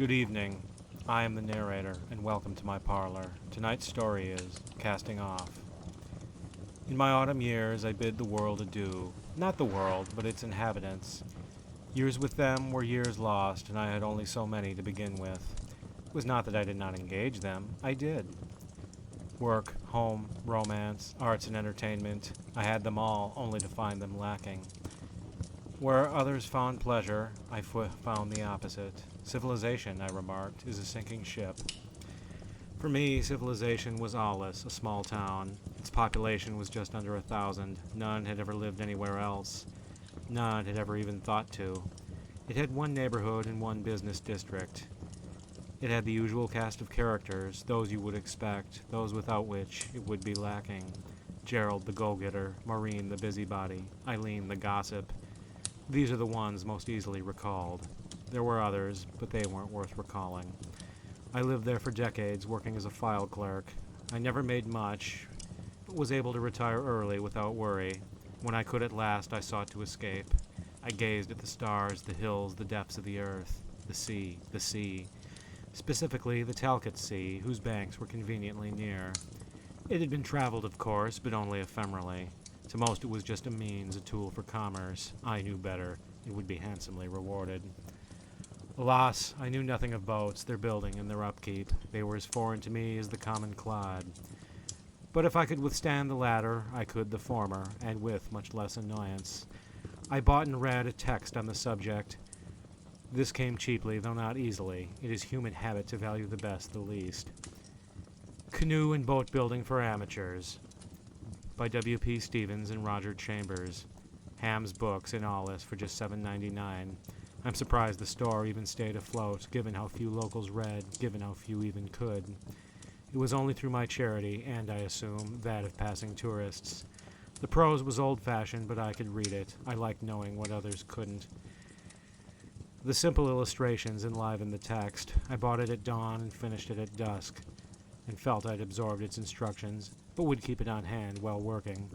Good evening. I am the narrator, and welcome to my parlor. Tonight's story is Casting Off. In my autumn years, I bid the world adieu. Not the world, but its inhabitants. Years with them were years lost, and I had only so many to begin with. It was not that I did not engage them. I did. Work, home, romance, arts, and entertainment. I had them all, only to find them lacking. Where others found pleasure, I found the opposite. Civilization, I remarked, is a sinking ship. For me, civilization was Aulis, a small town. Its population was just under 1,000. None had ever lived anywhere else. None had ever even thought to. It had one neighborhood and one business district. It had the usual cast of characters, those you would expect, those without which it would be lacking. Gerald the go-getter, Maureen the busybody, Eileen the gossip. These are the ones most easily recalled. There were others, but they weren't worth recalling. I lived there for decades, working as a file clerk. I never made much, but was able to retire early without worry. When I could at last, I sought to escape. I gazed at the stars, the hills, the depths of the earth, the sea. Specifically, the Talcott Sea, whose banks were conveniently near. It had been traveled, of course, but only ephemerally. To most, it was just a means, a tool for commerce. I knew better. It would be handsomely rewarded. Alas, I knew nothing of boats, their building, and their upkeep. They were as foreign to me as the common clod. But if I could withstand the latter, I could the former, and with much less annoyance. I bought and read a text on the subject. This came cheaply, though not easily. It is human habit to value the best the least. Canoe and Boat Building for Amateurs by W.P. Stevens and Roger Chambers. Ham's Books in Aulis for just $7.99. I'm surprised the store even stayed afloat, given how few locals read, given how few even could. It was only through my charity, and I assume that of passing tourists. The prose was old-fashioned, but I could read it. I liked knowing what others couldn't. The simple illustrations enlivened the text. I bought it at dawn and finished it at dusk, and felt I'd absorbed its instructions, but would keep it on hand while working.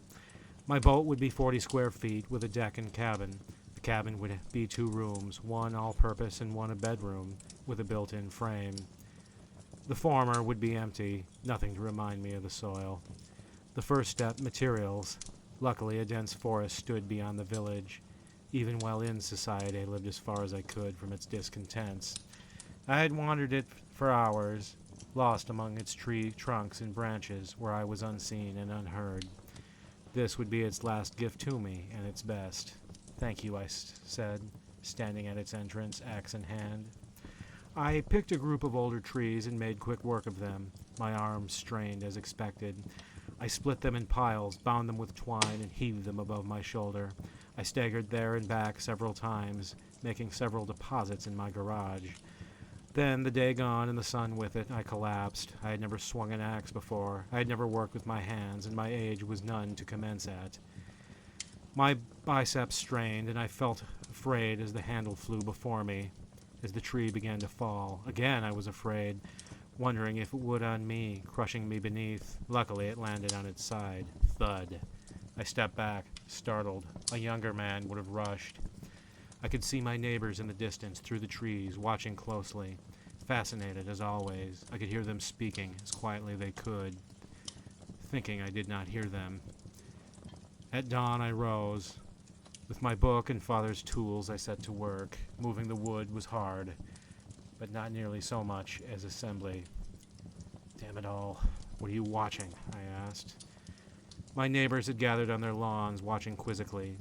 My boat would be 40 square feet with a deck and cabin. The cabin would be 2 rooms, one all-purpose and one a bedroom, with a built-in frame. The former would be empty, nothing to remind me of the soil. The first step, materials. Luckily, a dense forest stood beyond the village. Even while in society, I lived as far as I could from its discontents. I had wandered it for hours, lost among its tree trunks and branches, where I was unseen and unheard. This would be its last gift to me, and its best. "Thank you," I said, standing at its entrance, axe in hand. I picked a group of older trees and made quick work of them. My arms strained as expected. I split them in piles, bound them with twine, and heaved them above my shoulder. I staggered there and back several times, making several deposits in my garage. Then, the day gone and the sun with it, I collapsed. I had never swung an axe before. I had never worked with my hands, and my age was none to commence at. My biceps strained, and I felt afraid as the handle flew before me. As the tree began to fall, again I was afraid, wondering if it would on me, crushing me beneath. Luckily, it landed on its side. Thud. I stepped back, startled. A younger man would have rushed. I could see my neighbors in the distance, through the trees, watching closely. Fascinated, as always, I could hear them speaking, as quietly they could, thinking I did not hear them. At dawn, I rose. With my book and father's tools, I set to work. Moving the wood was hard, but not nearly so much as assembly. "Damn it all, what are you watching?" I asked. My neighbors had gathered on their lawns, watching quizzically.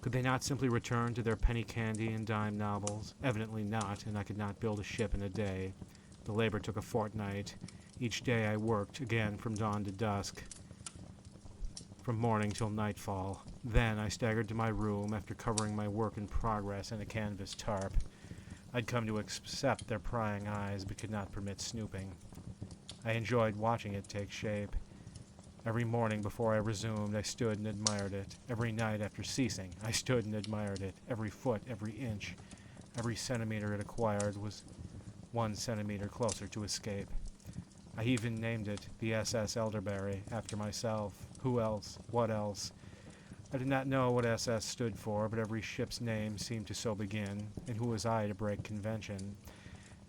Could they not simply return to their penny candy and dime novels? Evidently not, and I could not build a ship in a day. The labor took a fortnight. Each day I worked, again from dawn to dusk, from morning till nightfall. Then I staggered to my room after covering my work in progress in a canvas tarp. I'd come to accept their prying eyes, but could not permit snooping. I enjoyed watching it take shape. Every morning before I resumed, I stood and admired it. Every night after ceasing, I stood and admired it. Every foot, every inch, every centimeter it acquired was 1 centimeter closer to escape. I even named it the SS Elderberry, after myself. Who else? What else? I did not know what SS stood for, but every ship's name seemed to so begin, and who was I to break convention?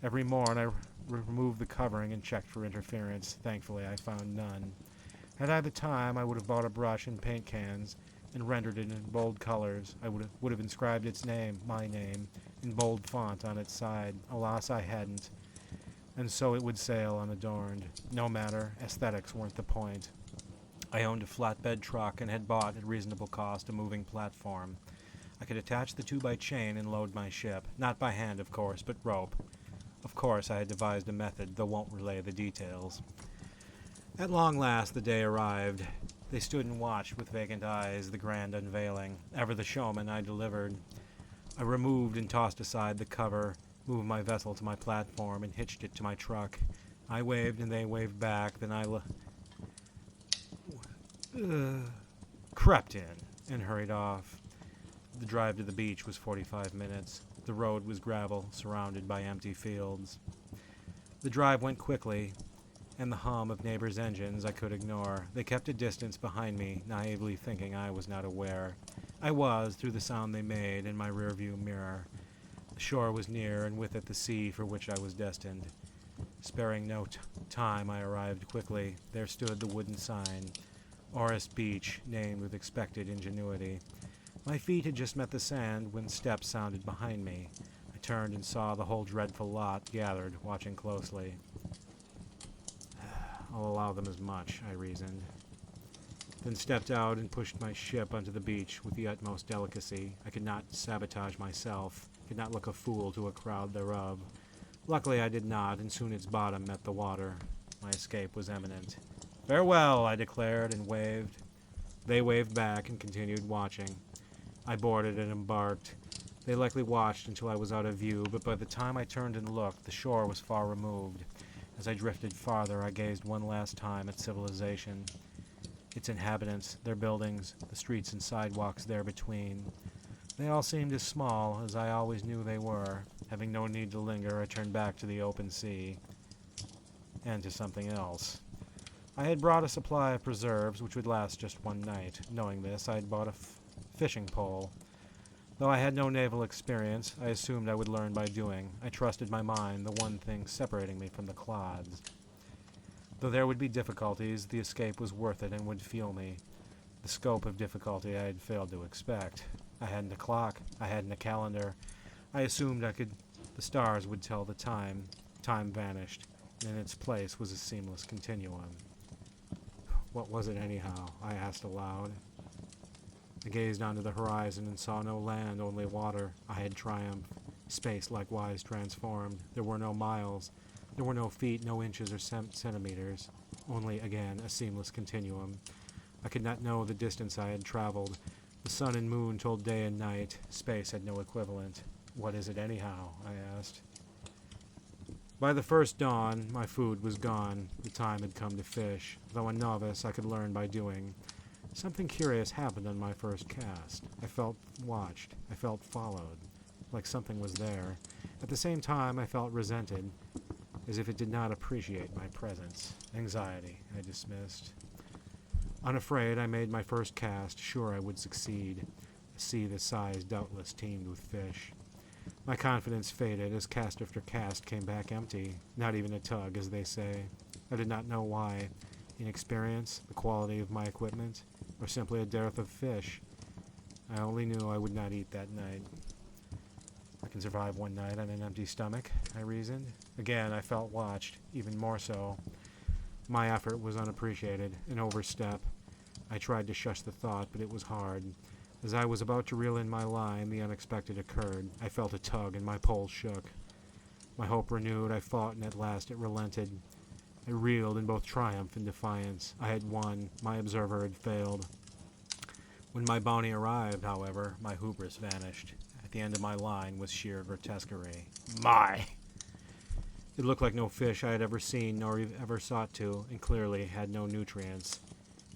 Every morn I removed the covering and checked for interference. Thankfully, I found none. Had I the time, I would have bought a brush and paint cans and rendered it in bold colors. I would have inscribed its name, my name, in bold font on its side. Alas, I hadn't. And so it would sail unadorned. No matter, aesthetics weren't the point. I owned a flatbed truck and had bought, at reasonable cost, a moving platform. I could attach the two by chain and load my ship. Not by hand, of course, but rope. Of course, I had devised a method, though won't relay the details. At long last, the day arrived. They stood and watched with vacant eyes the grand unveiling. Ever the showman, I delivered. I removed and tossed aside the cover, moved my vessel to my platform, and hitched it to my truck. I waved and they waved back, then I crept in and hurried off. The drive to the beach was 45 minutes. The road was gravel, surrounded by empty fields. The drive went quickly, and the hum of neighbors' engines I could ignore. They kept a distance behind me, naively thinking I was not aware. I was, through the sound they made, in my rearview mirror. The shore was near, and with it the sea for which I was destined. Sparing no time, I arrived quickly. There stood the wooden sign, Orris Beach, named with expected ingenuity. My feet had just met the sand when steps sounded behind me. I turned and saw the whole dreadful lot gathered, watching closely. I'll allow them as much, I reasoned. Then stepped out and pushed my ship onto the beach with the utmost delicacy. I could not sabotage myself, could not look a fool to a crowd thereof. Luckily I did not, and soon its bottom met the water. My escape was imminent. "Farewell," I declared and waved. They waved back and continued watching. I boarded and embarked. They likely watched until I was out of view, but by the time I turned and looked, the shore was far removed. As I drifted farther, I gazed one last time at civilization. Its inhabitants, their buildings, the streets and sidewalks there between. They all seemed as small as I always knew they were. Having no need to linger, I turned back to the open sea. And to something else. I had brought a supply of preserves which would last just one night. Knowing this, I had bought a fishing pole. Though I had no naval experience, I assumed I would learn by doing. I trusted my mind, the one thing separating me from the clods. Though there would be difficulties, the escape was worth it and would fuel me. The scope of difficulty I had failed to expect. I hadn't a clock. I hadn't a calendar. I assumed the stars would tell the time. Time vanished, and in its place was a seamless continuum. What was it anyhow? I asked aloud. I gazed onto the horizon and saw no land, only water. I had triumphed. Space likewise transformed. There were no miles. There were no feet, no inches or centimeters. Only, again, a seamless continuum. I could not know the distance I had traveled. The sun and moon told day and night. Space had no equivalent. What is it anyhow? I asked. By the first dawn, my food was gone. The time had come to fish. Though a novice, I could learn by doing. Something curious happened on my first cast. I felt watched. I felt followed, like something was there. At the same time, I felt resented, as if it did not appreciate my presence. Anxiety, I dismissed. Unafraid, I made my first cast, sure I would succeed. A sea this size doubtless teemed with fish. My confidence faded as cast after cast came back empty, not even a tug, as they say. I did not know why. Inexperience, the quality of my equipment, or simply a dearth of fish. I only knew I would not eat that night. I can survive one night on an empty stomach, I reasoned. Again, I felt watched, even more so. My effort was unappreciated, an overstep. I tried to shush the thought, but it was hard. As I was about to reel in my line, the unexpected occurred. I felt a tug, and my pole shook. My hope renewed, I fought, and at last it relented. I reeled in both triumph and defiance. I had won. My observer had failed. When my bounty arrived, however, my hubris vanished. At the end of my line was sheer grotesquerie. My! It looked like no fish I had ever seen nor ever sought to, and clearly had no nutrients.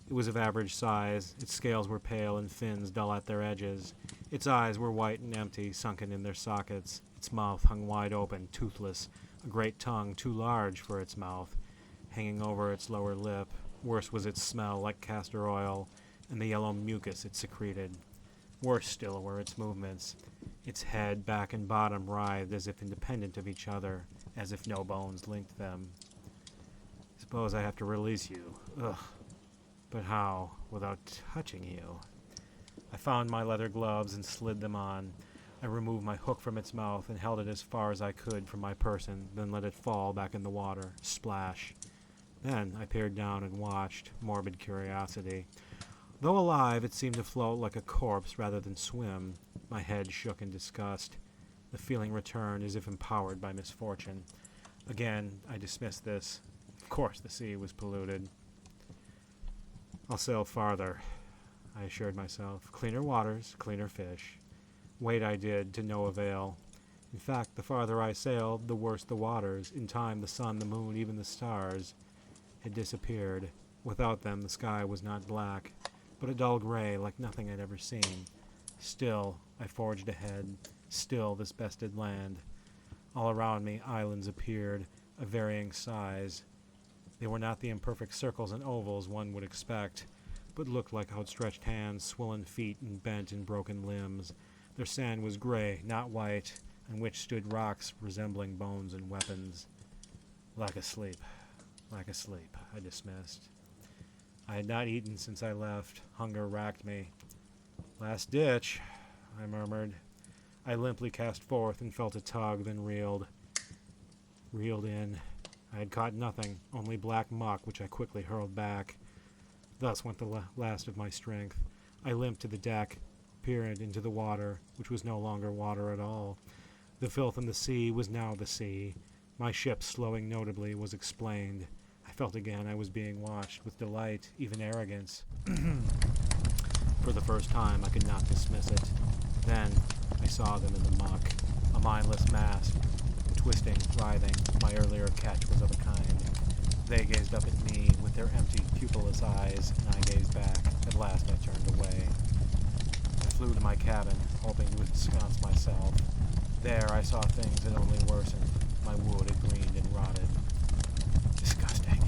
It was of average size. Its scales were pale and fins dull at their edges. Its eyes were white and empty, sunken in their sockets. Its mouth hung wide open, toothless, a great tongue too large for its mouth, hanging over its lower lip. Worse was its smell, like castor oil, and the yellow mucus it secreted. Worse still were its movements. Its head, back, and bottom writhed as if independent of each other, as if no bones linked them. Suppose I have to release you. Ugh. But how, without touching you? I found my leather gloves and slid them on. I removed my hook from its mouth and held it as far as I could from my person, then let it fall back in the water. Splash. Then I peered down and watched, morbid curiosity. Though alive, it seemed to float like a corpse rather than swim. My head shook in disgust. The feeling returned as if empowered by misfortune. Again, I dismissed this. Of course the sea was polluted. I'll sail farther, I assured myself. Cleaner waters, cleaner fish. Wait I did, to no avail. In fact, the farther I sailed, the worse the waters. In time, the sun, the moon, even the stars had disappeared. Without them, the sky was not black, but a dull gray like nothing I'd ever seen. Still, I forged ahead. Still, this bested land. All around me, islands appeared, of varying size. They were not the imperfect circles and ovals one would expect, but looked like outstretched hands, swollen feet, and bent and broken limbs. Their sand was gray, not white, on which stood rocks resembling bones and weapons. Like asleep, I dismissed. I had not eaten since I left. Hunger racked me. Last ditch, I murmured. I limply cast forth and felt a tug, then reeled. Reeled in. I had caught nothing, only black muck, which I quickly hurled back. Thus went the last of my strength. I limped to the deck, peered into the water, which was no longer water at all. The filth in the sea was now the sea. My ship, slowing notably, was explained. I felt again I was being watched, with delight, even arrogance. For the first time, I could not dismiss it. Then, I saw them in the muck, a mindless mass, twisting, writhing. My earlier catch was of a kind. They gazed up at me with their empty, pupilless eyes, and I gazed back. At last I turned away. I flew to my cabin, hoping to ensconce myself. There I saw things that only worsened. My wood had greened and rotted. Disgusting.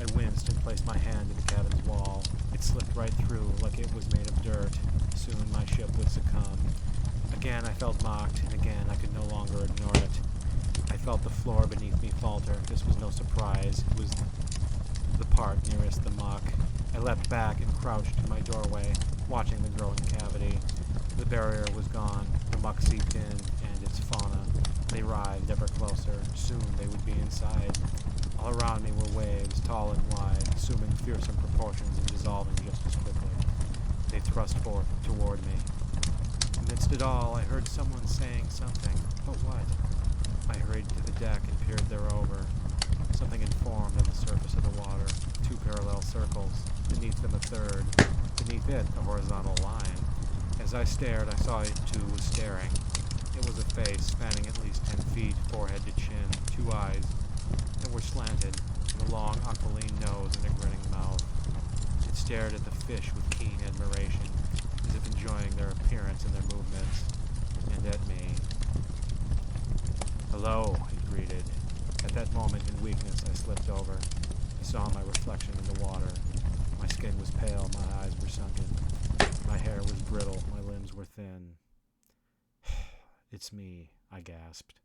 I winced and placed my hand to the cabin's wall. It slipped right through like it was made of dirt. Soon my ship would succumb. Again I felt mocked, and again I could no longer ignore it. I felt the floor beneath me falter. This was no surprise. It was the part nearest the muck. I leapt back and crouched in my doorway, watching the growing cavity. The barrier was gone. The muck seeped in, and its fauna. They writhed ever closer. Soon they would be inside. All around me were waves, tall and wide, assuming fearsome proportions and dissolving just as quickly. They thrust forth toward me. Amidst it all, I heard someone saying something. But what? I hurried to the deck and peered thereover. Something had formed on the surface of the water. Two parallel circles. Beneath them a third. Beneath it, a horizontal line. As I stared, I saw it too was staring. It was a face spanning at least 10 feet, forehead to chin, two eyes that were slanted, and a long aquiline nose and a grinning mouth. It stared at the fish with keen admiration, as if enjoying their appearance and their movements, and at me. "Hello," it greeted. At that moment, in weakness, I slipped over. I saw my reflection in the water. My skin was pale, my eyes were sunken. My hair was brittle, my limbs were thin. "It's me," I gasped.